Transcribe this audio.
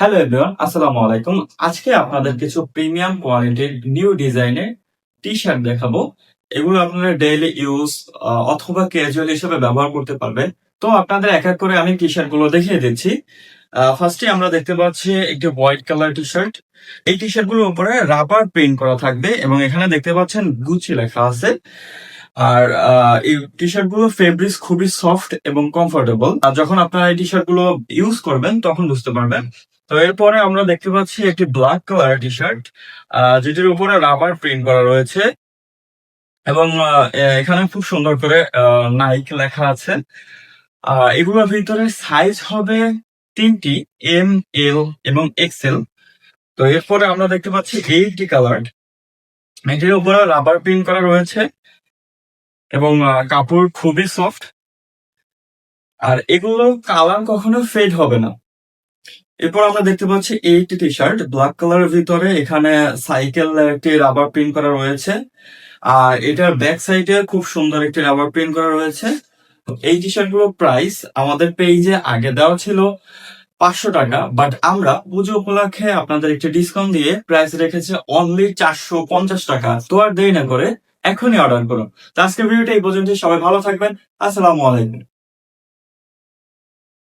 Hello everyone, আসসালামু আলাইকুম। আজকে আপনাদের কিছু প্রিমিয়াম কোয়ালিটির নিউ ডিজাইনের টি শার্ট দেখাবো। এগুলো আপনারা ডেইলি ইউজ অথবা ক্যাজুয়াল হিসেবে ব্যবহার করতে পারবেন। তো আপনাদের এক এক করে আমি টি শার্ট গুলো দেখিয়ে দিচ্ছি। ফার্স্টে আমরা দেখতে পাচ্ছি একটি হোয়াইট কালার টি শার্ট। এই টি শার্ট গুলোর উপরে রাবার প্রিন্ট করা থাকবে এবং এখানে দেখতে পাচ্ছেন গুচি লেখা আছে। আর এই টি শার্ট গুলো ফেব্রিক্স খুবই সফট এবং কমফোর্টেবল। আর যখন আপনারা এই টি শার্ট গুলো ইউজ করবেন তখন বুঝতে পারবেন। তো এরপরে আমরা দেখতে পাচ্ছি একটি ব্ল্যাক কালার টি শার্ট, যেটির উপরে রাবার প্রিন্ট করা রয়েছে এবং এখানে খুব সুন্দর করে নাইক লেখা আছে। এগুলোর ভিতরে সাইজ হবে তিনটি, এম, এল এবং এক্সেল। তো এরপরে আমরা দেখতে পাচ্ছি এইটি কালার, এটির উপরে রাবার প্রিন্ট করা রয়েছে এবং কাপড় খুবই সফট। আর এগুলো কালার কখনো ফেড হবে না। এরপর আমরা দেখতে পাচ্ছি এইটি টি শার্ট ব্ল্যাক কালারের ভিতরে, এখানে সাইকেল একটি রাবার প্রিন্ট করা রয়েছে। আর এটার ব্যাক সাইডে খুব সুন্দর একটি রাবার প্রিন্ট করা রয়েছে। এই টি শার্ট গুলো প্রাইস আমাদের পেজে আগে দেওয়া ছিল 500 টাকা, বাট আমরা পুজো উপলক্ষে আপনাদের একটি ডিসকাউন্ট দিয়ে প্রাইস রেখেছে অনলি 450 টাকা। তো আর দেরি না করে এখনই অর্ডার করুন। তো আজকের ভিডিওটা এই পর্যন্ত, সবাই ভালো থাকবেন। আসসালামু আলাইকুম।